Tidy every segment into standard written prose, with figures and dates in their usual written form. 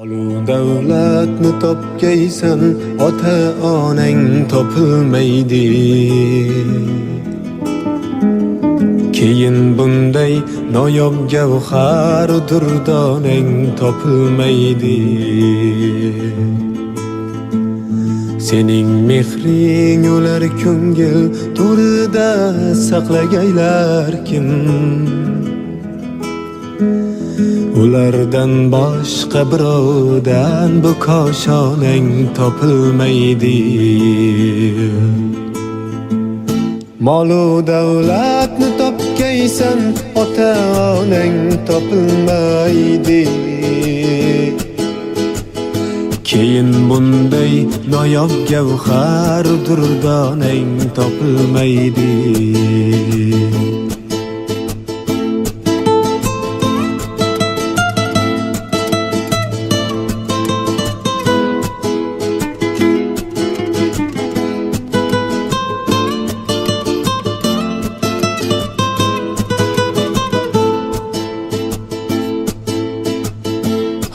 Olu davlatni topgaysan, ota-onang topilmaydi. Keyin bunday noyob gavhar durdonang topilmaydi. Sening mehring ular ko'ngil to'rida saqlagaylar kim? Ulardan boshqa birovdan bu koshonang topilmaydi. Molu davlatni topgaysan, ota-onang topilmaydi. Keyin bunday noyob gavhar durdonang topilmaydi.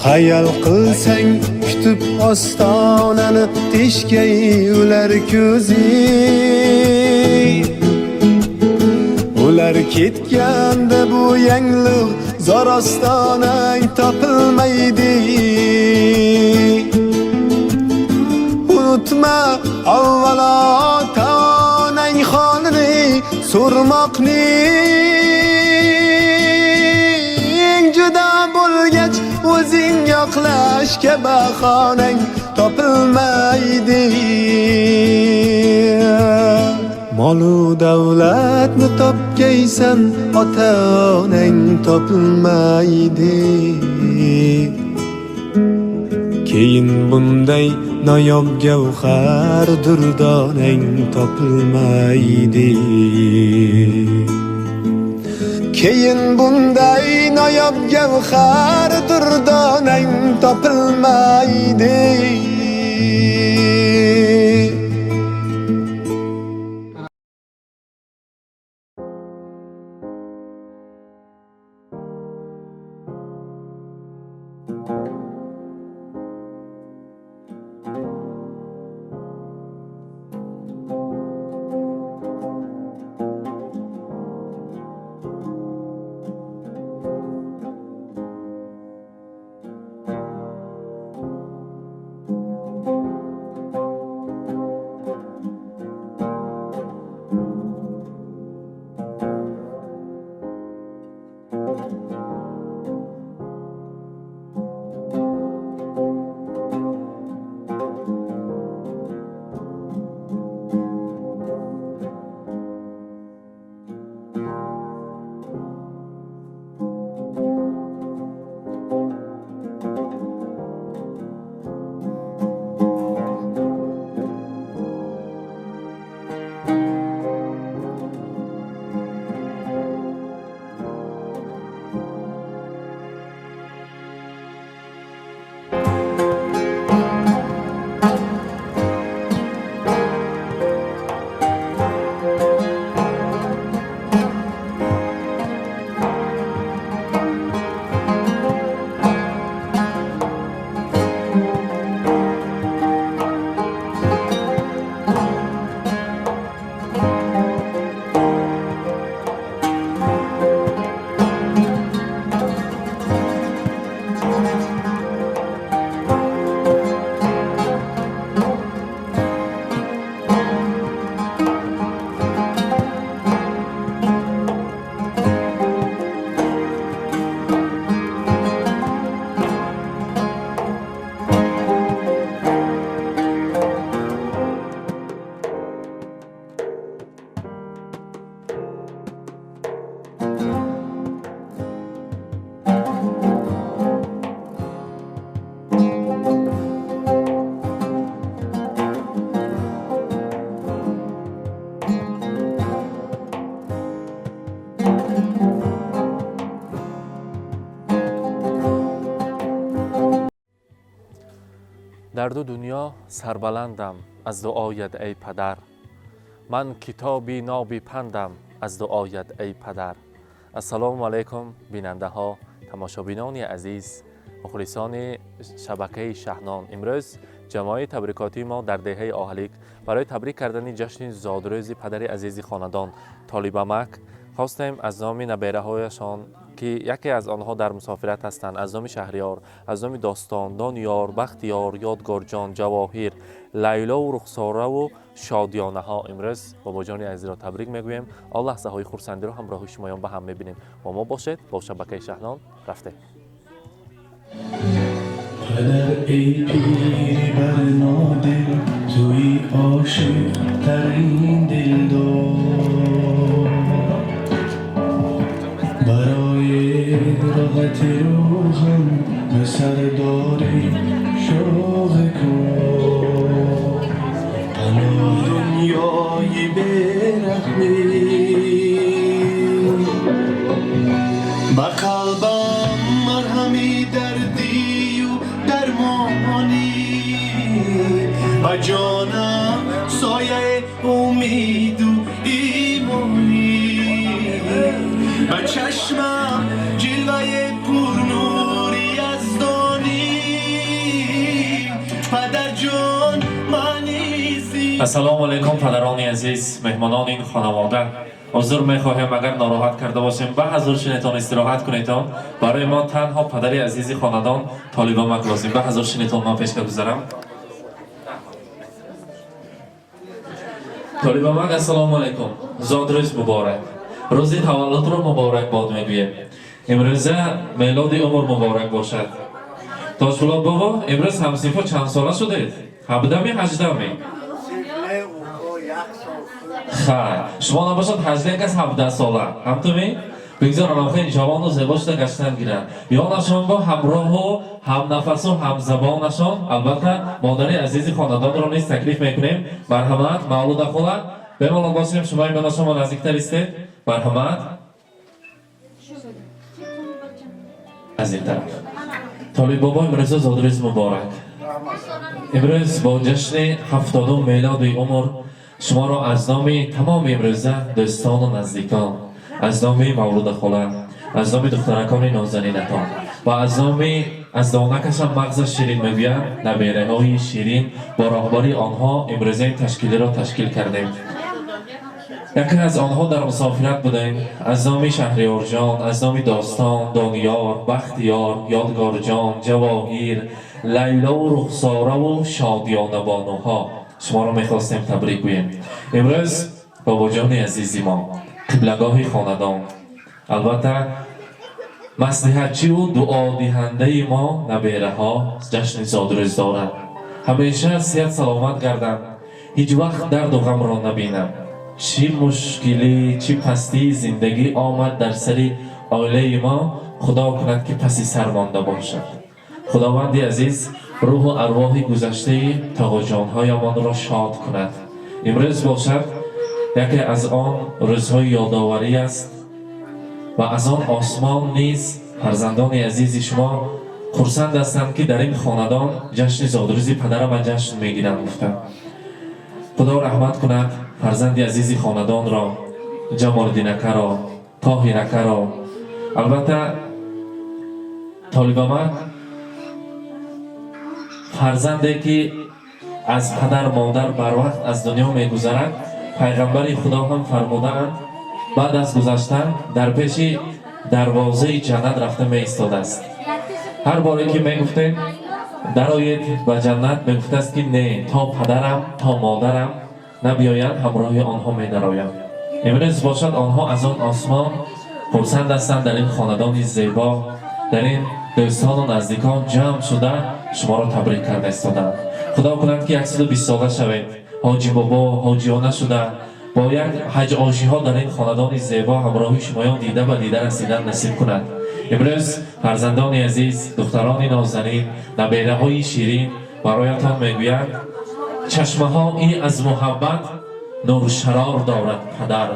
Hayal qilsang kutib ostonani, teshgay ular ko'zi. Ular ketganda bu yangliq zor ostonang topilmaydi. Unutma avvalo ota-onang holini so'rmoqning, juda bo'lgach o'zing yoqlashga bahonang topilmaydi. Molu davlatni topgaysan, ota-onang topilmaydi. Keyin bunday noyob gavhar durdonang topilmaydi. Keyin bunday noyob gavhar durdonang topilmaydi. در دو دنیا سربلندم از دعایت ای پدر. من کتابی نابی پندم از دعایت ای پدر. السلام علیکم بیننده ها، تماشابینان عزیز. مخلصان شبکه شهنان، امروز جماعت تبریکاتی ما در دهه آهلیک برای تبریک کردن جشن زادروز پدر عزیز خاندان طالبمک خواستیم از نام نبیره هایشان که یکی از آنها در مسافرت هستند، از نام شهریار، از نام داستان، دانیار، بختیار، یادگارجان، جواهیر، لیلا و رخساره و شادیانه ها امروز بابا جان عزیز را تبریک میگوییم. الله لحظه های خورسندی را همراه شمایان به هم میبینیم. با ما باشید، با شبکه شهنان رفته. پدر ای پیری بر نادل، توی عاشق ترین دلدار، برای راحت روحم به سرداری شوق کن. پناه دنیای بیرحمی با قلبم مرهمی دردی و درمانی، با جانم سایه امید و ایمانی، با چشمم جلوه پرنوری از دانی. پدر جان منی زی. السلام علیکم پدران عزیز، مهمانان این خانواده. حضور میخواهیم اگر ناراحت کرده باشیم به حضور شنیتان استراحت کنیتان. برای ما تنها پدر عزیزی خاندان طالبمک لازم. به حضور شنیتان ما پیش گذارم. طالبمک السلام علیکم، زادروز مبارک، روزی تولد رو مبارک باد میگوییم. امروز میلاد عمر مبارک باشد. تاج‌فولاد بابا امروز همسنفا چند ساله شدید؟ 17 می 18 می؟ خیر، شما نباشد 18 کس 17 ساله همتومی؟ بگذار آنخه جوان و زیبا شده گشتن گیرن یا نشان با همراه و هم نفس و هم زبانشان. البته مادری عزیزی خاندان را نیز تکلیف میکنیم. مرحمت مولود خودت بمالان باشیم. شما ایمان شما نزدیکتر استید. مرحمت از این طرف. طالب بابا امروز زادروز مبارک. امروز با جشن 70 میلاد عمر شما را از نام تمام امروزه دوستان و نزدیکان، از نام مولود خاله، از نام دخترکان نازنینتان و از نام از دانکش هم مغز شیرین میگویم نبیره های شیرین با راهبری آنها امروزه این تشکیلی را تشکیل کردیم. یکی از آنها در مسافرت بودیم. از نام شهریار جان، از نام داستان، دانیار، بختیار، یادگار جان، جواهیر، لیلا و رخساره و شادیانه بانوها شما را میخواستیم تبریک گوییم. امروز بابا جان عزیزی ما قبلگاه خاندان، البته مصلحتچی و دعا دهنده ما نبیره ها جشن زادروز دارند. همیشه صحت سلامت گردند، هیچ وقت درد و غم را نبینم. چی مشکلی چی پستی زندگی آمد در سری عائله ما، خدا کند که پسی سر مانده باشد. خداوندی عزیز روح و ارواح گذشته تاغا جانهایمان را شاد کند. امروز باشد یکی از آن روزهای یادآوری است و از آن آسمان نیز فرزندان عزیز شما خرسند هستند که در این خاندان جشن زادروز پدرم و جشن میگیرند. گفتم خدا رحمت کند فرزند عزیزی خاندان را، جمالدینکه را، طاهرکه را. البته طالبمک فرزندی که از پدر مادر بر وقت از دنیا میگذرد، پیغمبر خدا هم فرمودند بعد از گذشتن در پیش دروازه جنت رفته می ایستاده است. هر باری که میگفتند درآیید به جنت، میگفته است که نه تا پدرم تا مادرم نبیایند همراه آنها می درآیم. امروز باشد آنها از آن آسمان خرسند هستند در این خاندان زیبا، در این دوستان و نزدیکان جمع شده شما را تبریک کرده ایستادند. خدا کند که 120 ساله شوید، حاجی بابا حاجیانه شده با یک حج آشی ها در این خاندان زیبا همراهی شمایان دیده و دیده رسیدن نصیب کند. امروز فرزندان عزیز، دختران نازنین، نبیره های شیرین برایتان میگویند چشمه ها ای از محبت نور شرار دارد پدر.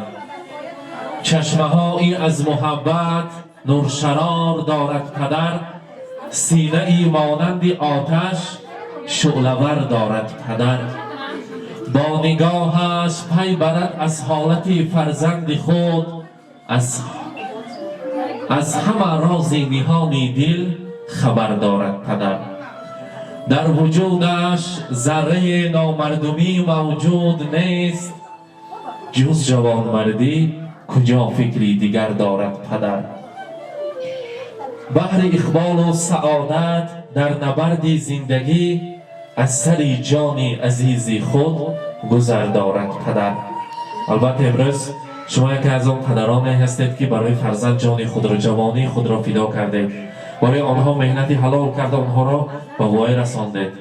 چشمه ها ای از محبت نور شرار دارد پدر، سینه ای مانند آتش شعله‌ور دارد پدر. با نگاهش پی برد از حالت فرزند خود، از همه راز نهان دل خبر دارد پدر. در وجودش ذره نامردمی موجود نیست، جز جوانمردی کجا فکری دیگر دارد پدر. بحر اقبال و سعادت در نبرد زندگی، از سر جان عزیزی خود گذر دارد پدر. البته امروز شما یکی از آن پدرانی هستید که برای فرزند جان خود را، جوانی خود را فدا کردید، برای آنها مهنتی حلال کرده، آنها را به وای رساندید.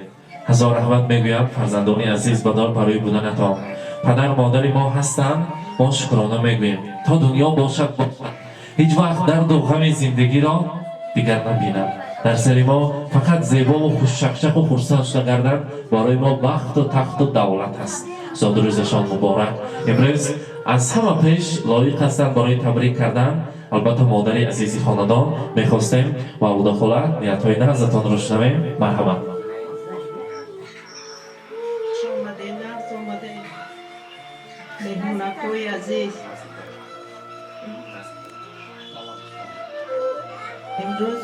هزار رحمت میگویم فرزندان عزیز بدار برای بودنتان. پدر مادر ما هستند، ما شکرانه میگوییم. تا دنیا باشد هیچ وقت درد و غم زندگی را دیگر نبینم. در سر ما فقط زیبا و خوششکشک و خرسند شده گردن برای ما بخت و تخت و دولت است. زاد روزشان مبارک. امروز از همه پیش لایق هستند برای تبریک کردن. البته مادر عزیزی خاندان میخواستیم مولوده خاله نیت‌های نزدتان را شنویم. مرحبا. مهمونکوی عزیز، امروز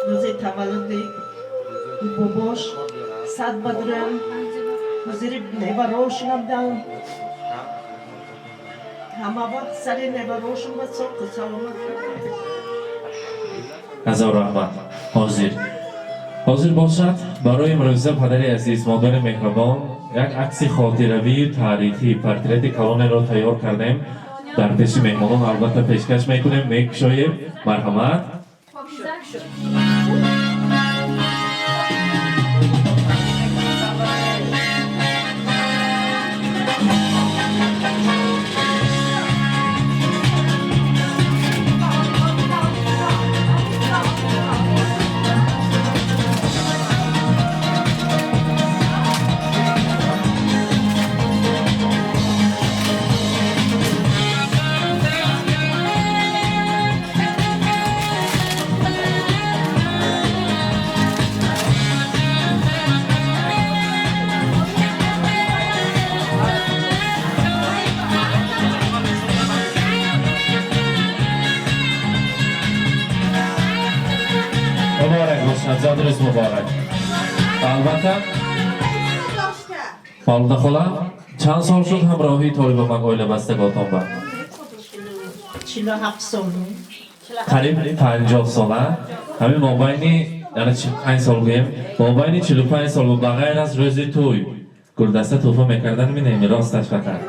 روز تولد باباش صد بدرم حضور نبراشونم دارم. همه وقت سر نبراشون و صبح سلامت. هزار رحمت. حاضر باشد برای امروزه پدر عزیز، مادر مهربان، یک عکس خاطروی تاریخی پورترت کلان را تیار کردیم. در پیش مهمانان البته پیشکش میکنیم، میکشاییم. مرحمت. مبارک باشد، زاد روز مبارک. البته مولوده خاله چند سال شد همراهی طالب من اویل بستگاتان با؟ 47 سال. قریب 50 ساله. همین مابینی یعنی 5 سال گویم، مابینی 45 سال و بغیر از روز توی گلدسته توفه میکردن. می راستش فقط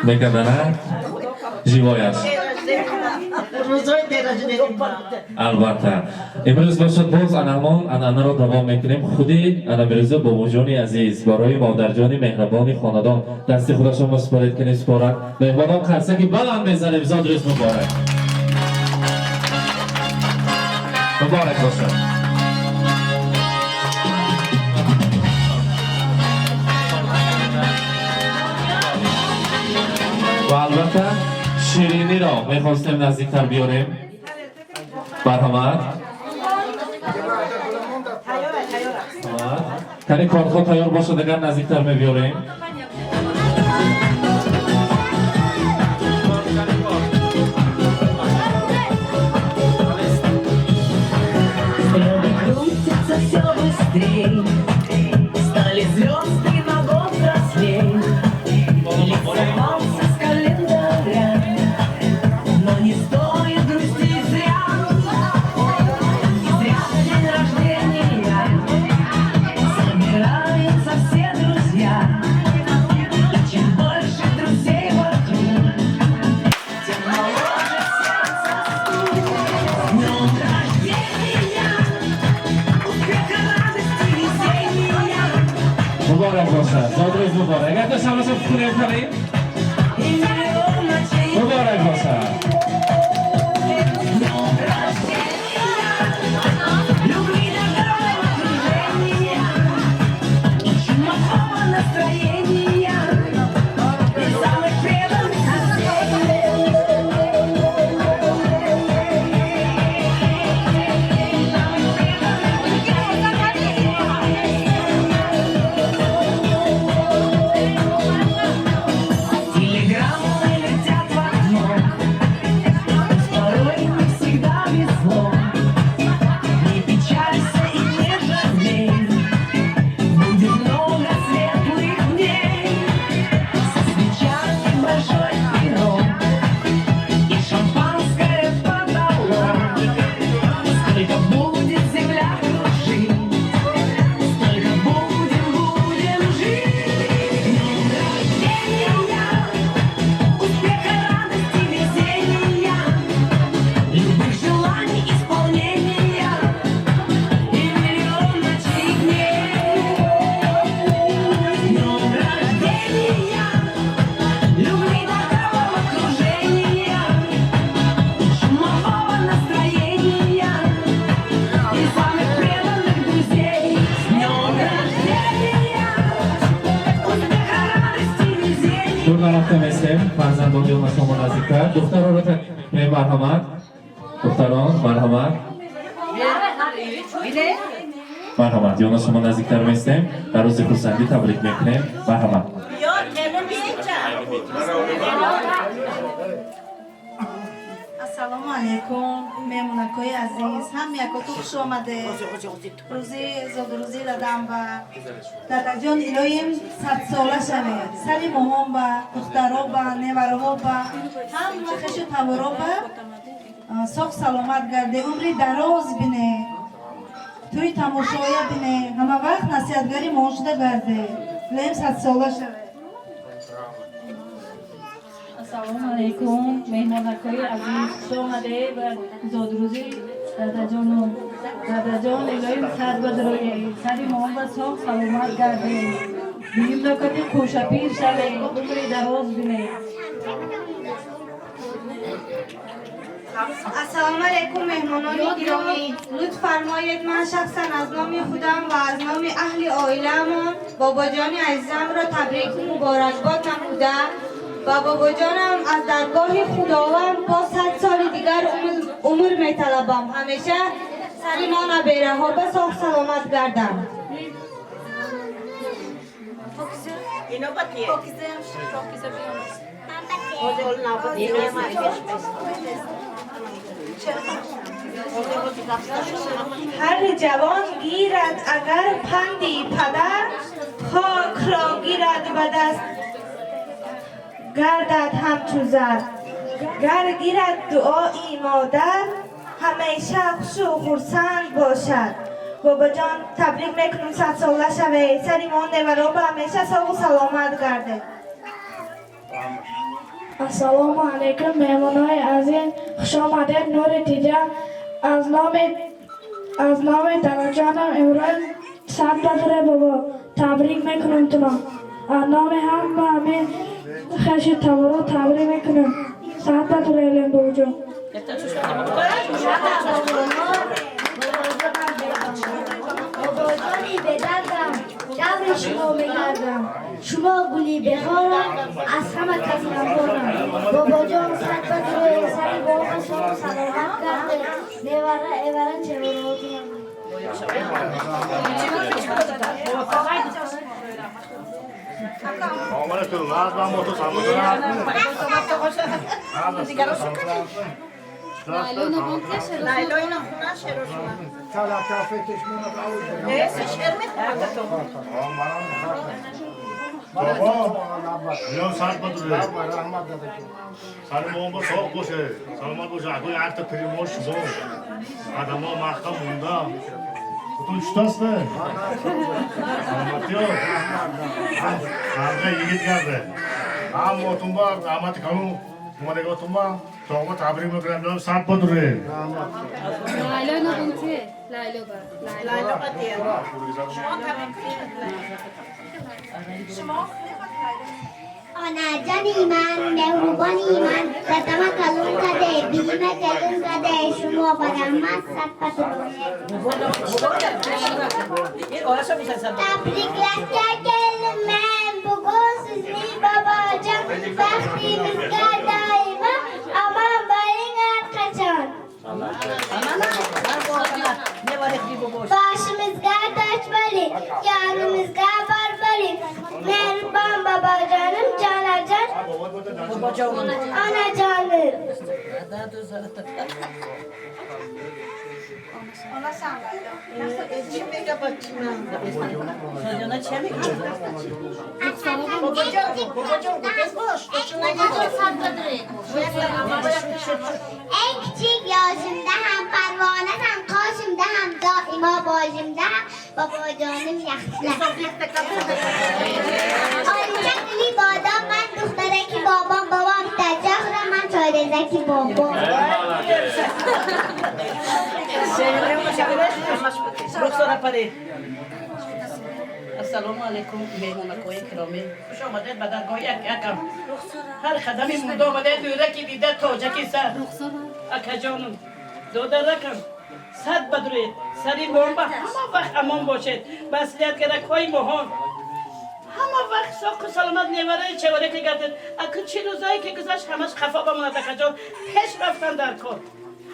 میکردن نه؟ جیوایش روزای درجه دیدیم. البته امروز باشد باز انعانه را دوام میکنیم. خودی امروز بابا جان عزیز برای مادر جان مهربان خاندان دست خودشان مسپارید کنید. سپارد مهمانان قرصه که بلند میزنیم. زاد روز مبارک. مبارک باشد. و البته شیرینی را میخواستیم نزدیکتر بیاریم. مرحمت. کنی کارت تیار باشه دیگر نزدیکتر میبیاریم. Стали звезды на год взрослей. Сорвался с календаря, но не стоит грустить зря. И зря в день рождения собираются все друзья. И чем больше друзей вокруг, тем моложе сердце стук. С днем рождения, успеха, радости, веселья. مبارک باشد. زاد روز مبارک. اگر تو شما شما کنیم کنیم. И миллион ночей. مبارک باشد. Любви, добра, окружения, и чумового настроения, и самых преданных телеграммы летят в окно, میستیم فرزندان یا شما نزدیکتر دختران رو مرحمت دختران مرحمت مرحمت یا شما نزدیکتر میستیم در روز خورسندی تبریک میکنیم مرحمت السلام علیکم مهمونکای عزیز هم یکاتون خوش آمده روزی دادم و دادا جان الهیم 100 ساله شوه سری مامان و دخترها و نوارها و هم خش و تورا و ساخ سلامت گرده عمری دراز بینه توی تماشایه بینه همه وقت نصیحتگری ما شده گرده الهیم 100 ساله شوه السلام علیکم مهمانکای عزیز خوش آمده و زادروزی دادا جان الهی صد بدروی سری مامان و ساخ سلامت گرده بیم نکتی خوشپیر شده عمری دراز بینه السلام علیکم مهمانان گرامی لطف فرمایید من شخصا از نام خودم و از نام اهل عائله‌مان بابا جان عزیزم را تبریک و مبارکباد نمودم و بابا جانم از درگاه خداوند با 100 سال دیگر عمر میطلبم همیشه سری ما نبیره ها به ساخ سلامت گردم هر جوان گیرد اگر پندی پدر خاک را گیرد به دست گردد همچو زر گر گیرد دعایی مادر همیشه خوش و خرسند باشد بابا جان تبریک میکنم 100 ساله شوه سری ما نورا به همیشه ساق و سلامت گرده السلام علیکم مهمانای عزیز خوش آمدید نور دیده از نام دادا جانم امروز 100 بدره بابا تبریک میکنم تونم از نام هم و همه خش تورا تبریک میکنم 100 بدره الیم بابا جان بابا جانی به دردم جبر شما میگردم شما گلی بخارم از همه کسی نبارم بابا جان صد بدروی سری باقا شما سلامت کرده نیوره ایوره چه براتونم یا ساعت بدره سال ما با ساق باشه سلامت باشه اگه هر تا پریموش شد آدم ها مختا مونده تو چطاست نه؟ سلامتی ها همه یگید کرده هم موتون با رحمت کنو اومده گفتم با تو ما تبریک میکنم یا ساعت بدره لایلا نبونته لایلا با آنا جانی من مهربانی من دادم کلون کده بیمه کلون کده شما برام من صد تبریک لکه گل من بگو سوزنی بابا جان وقتی بزگر دایما اما برین قچان başımızga taş bari, yanımızga bar bari. Mehriban baba canım, cana can, ana canım. Ona sen şimdi kapatacağım. Sana çemik. Babacığım, kız boş. En küçük yaşımda hem parvanı hem kaşımda hem daima başımda hem baba canım yaxşılar. Ayrıca dili badam ben دخترکی بابام بابام تجاهر من چایرزکی بابام السلام علیکم مهمانکای گرامی خوش آمدید به درگاه یکم هر خدمی مونده آمده دورکی دیده تاجکی سر اکا جانم دوده رکم صد بدروید سری بام به همه وقت امان باشید مسئولیت گرک های مهان همه وقت ساق و سلامت نیوره چواره که گردید اکو چی روزایی که گذاشت همش خفا بماند اکا جان پیش رفتن در کار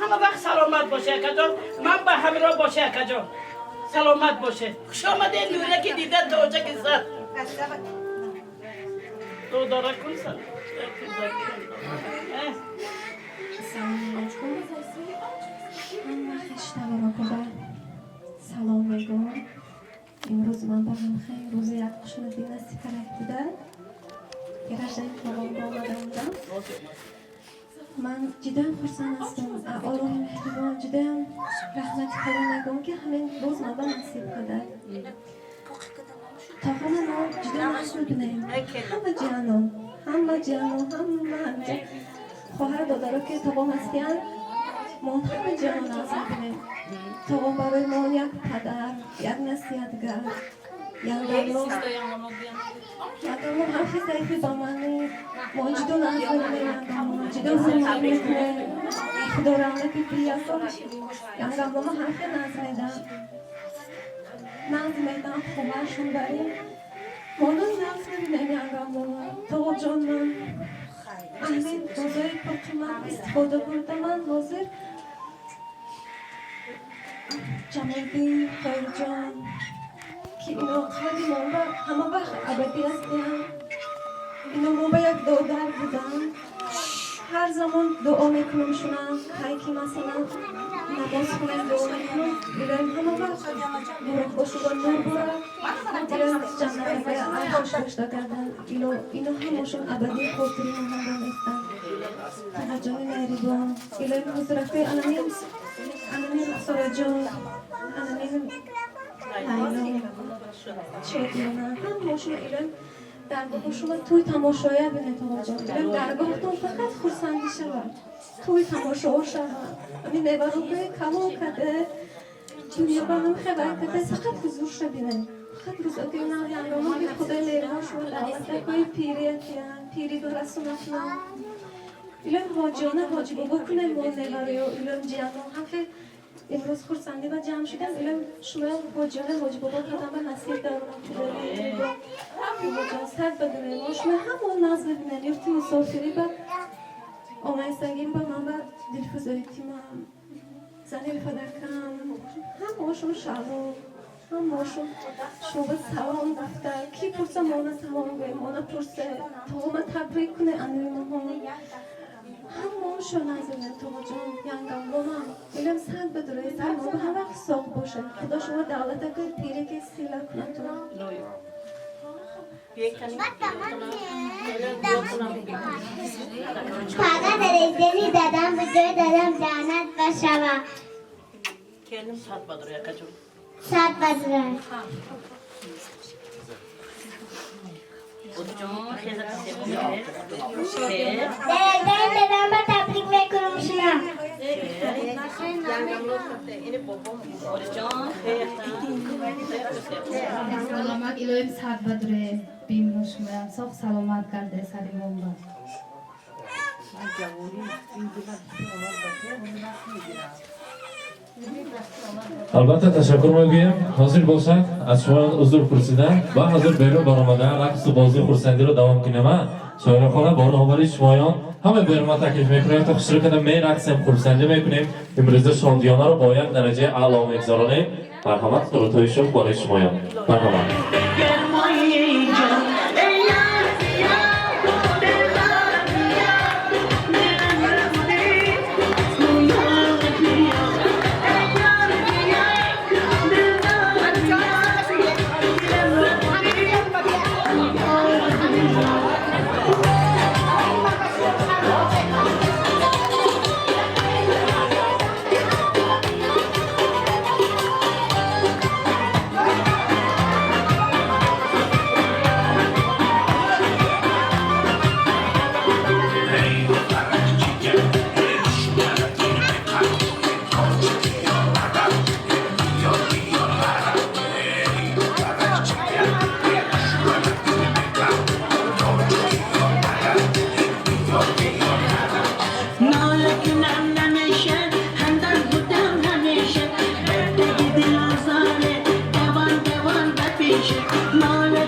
همه وقت سلامت باشه اکا جان من به همراه باشه اکا جان سلامت باشه خوش آمده نوره که دیده توجه که زد دو داره کن سلام سلام میگم امروز من برام خیلی روز یک خوشمزه نصیب کرده بوده که رشته این با آمده بودم من جدا خرسند هستم آرام مهربان جدا رحمت خدا میگم که همین روز من نصیب کرده تا حالا ما جدا نشدیم همه جانو خواهر دادارو که تابام هستیم ما همه جانو نصیب کنیم تابام برای ما یک پدر یک نصیحتگر یانگامو حرفی ضعیفی با منی ما جدا نصیب کنیم جدا سلام میکنه خدا رحمت بیاسا یانگامو حرفی نزمیدم خوبشون بریم مانو نزمیدم یانگامو تو جان من اهلی روزای پاک من استفاده برده من حاضر جمالدین خیر جان که اینا خیلی ما همه وقت عبدی هستیم اینا ما به یک دادر بودن هر زمان دعا میکنم شونم هایی که مثلا نماز خونم دعا میکنم بیرم همه وقت برم باشو با نور برم برم جمعه به ارهاش داشته کردن اینا همشون عبدی خودتری من هم دانستن توجه مهربان ایلم حضرفه انامین رخصار جان انامین لیلا چهدیانا همشون ایلم درگاه شما توی تماشایه بینه توجه ایلم درگاهتون فقط خورسندی شود توی تماشا شود همین نبرو که کمون کده دنیا با هم خبر کده فقط حضور شد بینه فقط روزا که اینا یعنگامو که خدای لیلا شما دعوت کوی پیریتیان پیری دو رسولتنا ایلم حاجیانه حاجی بابا کنه ما نبره و ایلم جیانو هم که امروز خورسندی و جمع شدن ایلم شما حاجیانه حاجی بابا کدام به نصیب دارم بابا جان سر بدونه ما شما همون ناز ببینن یفتی مسافری با آمایستگیم با من با دلفزایتی من زنی فدرکم هماشون شلو هماشون شما سلام گفتر کی پرسه مانا سلام گوی مانا پرسه تا ما تبریک کنه انوی ما هماشون نزدن تو جان ینگم با من ایلم سند بدره سر ما به همه ساق باشه خدا شما دولت که پیره که سیلا کنم تو فقط رزدنی دادم به جای دادم جانت و شما کلیم سات بدره یکا جون سات بدره دادم با تبریک میکنم شما سلامت الهیم سات بدره بیمرو شما صاف سلامت کرده سری مونبا البته تشکر میگویم حاضر باشد از شما حضور پرسیدن و حاضر بیرون برآمدن رقص و بازی خورسندی رو دوام کنیم شاعر خانه با راهبری شمایان همه بیرون تکلیف میکنیم تا خوشی کنیم می رقصیم خورسندی میکنیم امروز شاندیانه رو با یک درجه اعلی میگذارانیم مرحمت سراتای شما برای شمایان مرحمت Mala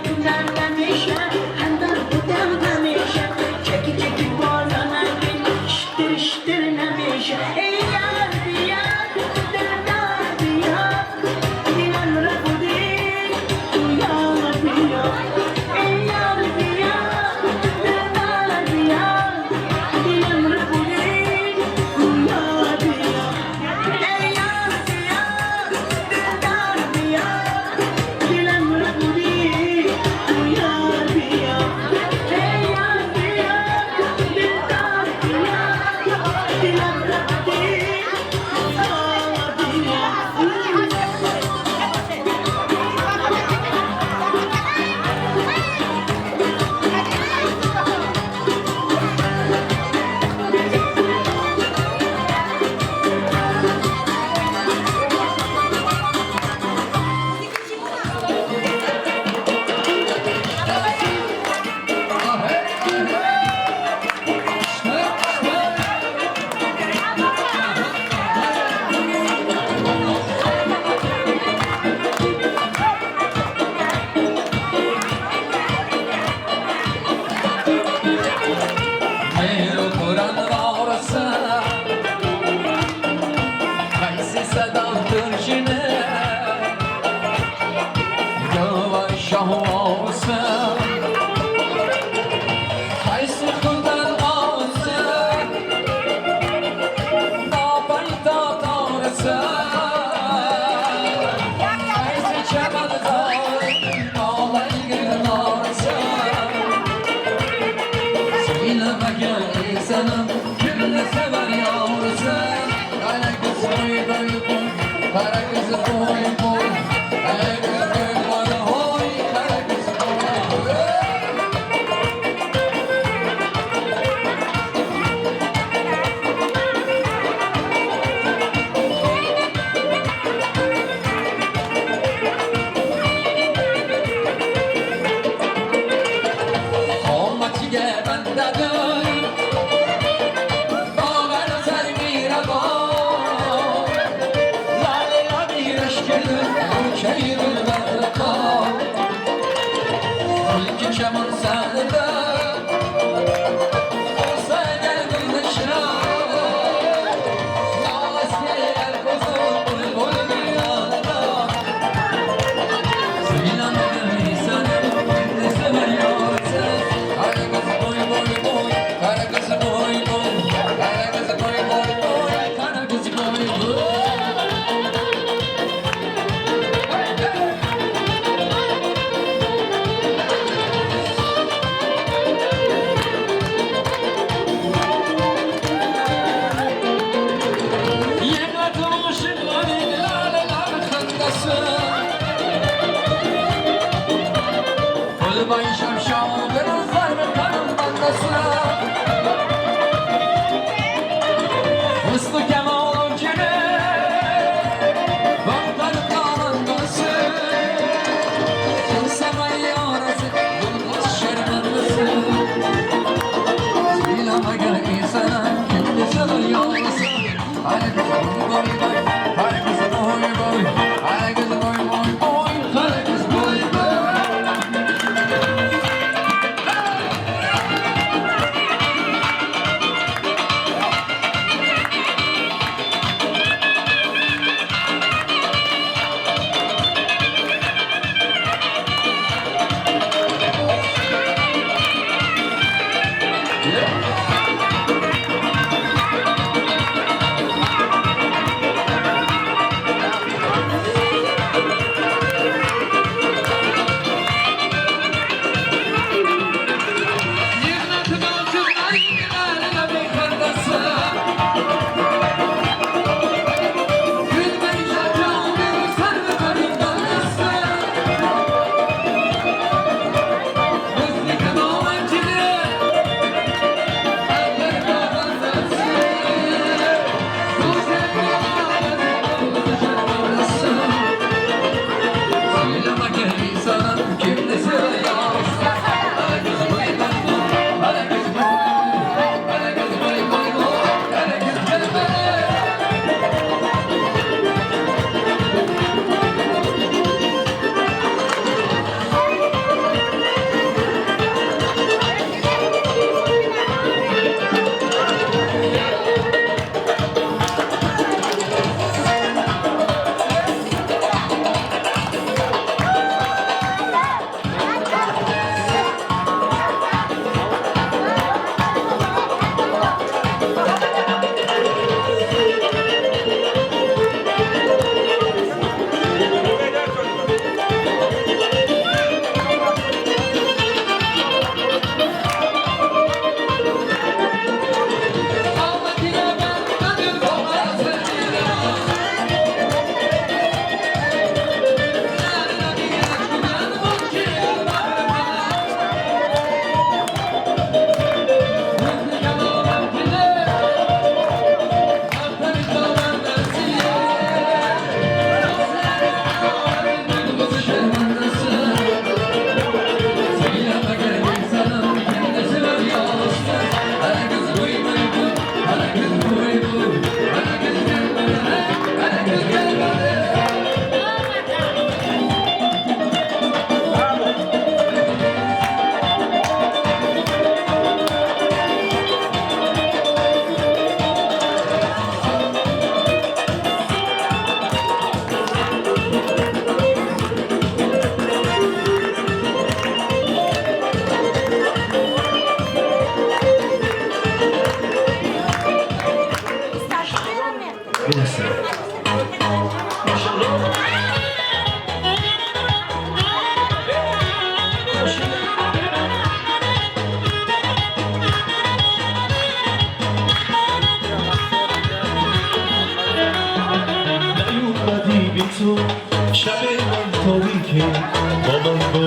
شاه و آسم حیث خودن آسم نابیتا دارسم حیث چمن دار آلنگ نارسم سویل مگر ایسنم گل سبر یارسم کارکس بوی بوی بوی کارکس بوی بوی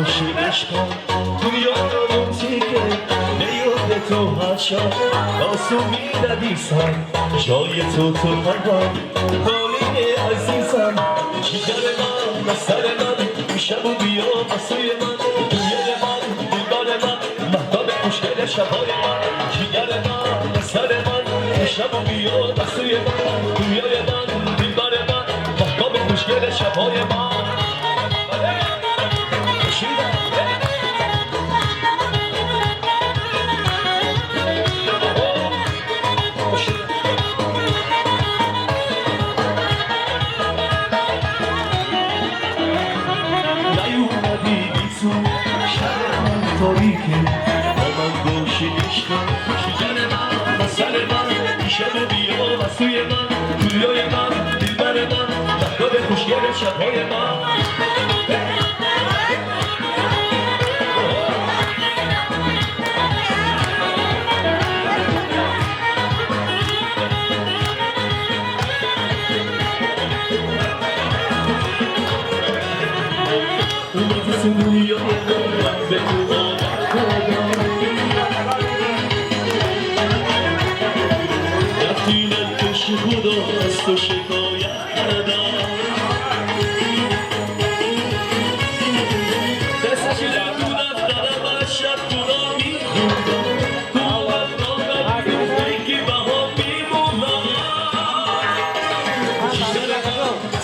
گوش عشقم دنیا رو تیکه نیاد تو هر شب آسومی ندیسم جای تو قلبم حالی عزیزم جگر من سر من شب و بیا بسوی من دویل من دیوار من مهتاب خوشگل شبای من جگر من سر من شب و بیا بسوی من دویل من دیوار من مهتاب خوشگل شبای من تاریکه با من گوش عشقم شکر من سر من شب بیا بسوی من گویای من دلبر من مهتاب خوشگل شبهای من دنیای من به تو رفتی نکش خدا از تو شکایت کردم دستش تو دفترم از شب تو را میخوندم تو وقتانم گفتی که بها میمونم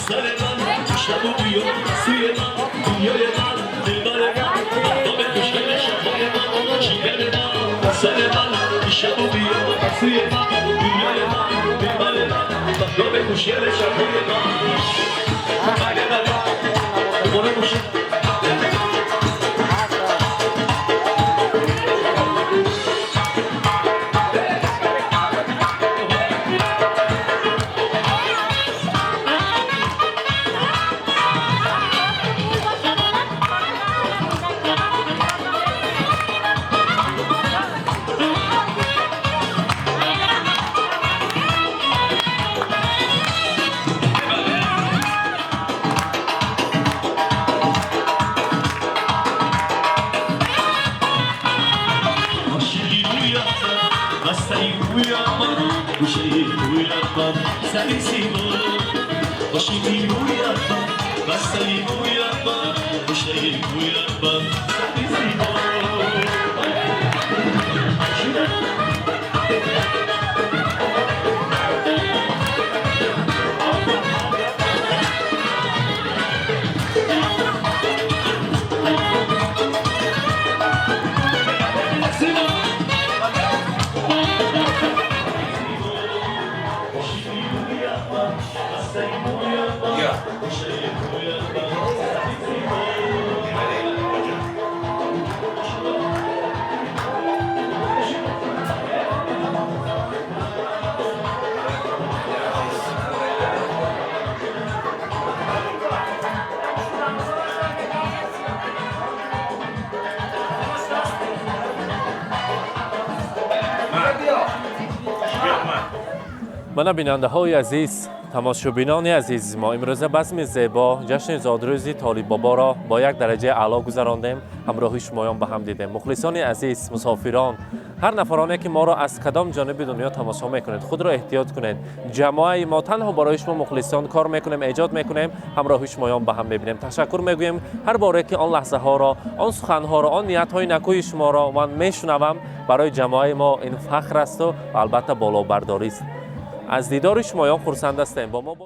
سر من شب و بیا سوی من دنیای من دلبر من مهتاب خوشگل شبهای من جگر من سر من شب و بیا سوی من دنیای من دلبر من مهتاب خوشگل شبهای من دوباره باشه من بیننده های عزیز، تماشاچیان عزیز، ما امروزه بزم زیبا جشن زادروزی طالب بابا را با یک درجه اعلی گذراندیم. همراه شمایان به هم دیدیم. مخلصان عزیز، مسافران، هر نفرانی که ما را از کدام جانب دنیا تماشا میکنید خود را احتیاط کنید. جماعت ما تنها برای شما مخلصان کار میکنیم، ایجاد میکنیم، همراه شمایان به هم میبینیم. تشکر میگویم هر باره که آن لحظه ها را، آن سخن ها را، آن نیت های نکوی شما را من میشنوم، برای جماعت ما این فخر است و البته بالا برداری است. از دیدار شمایان خرسند هستیم. با ما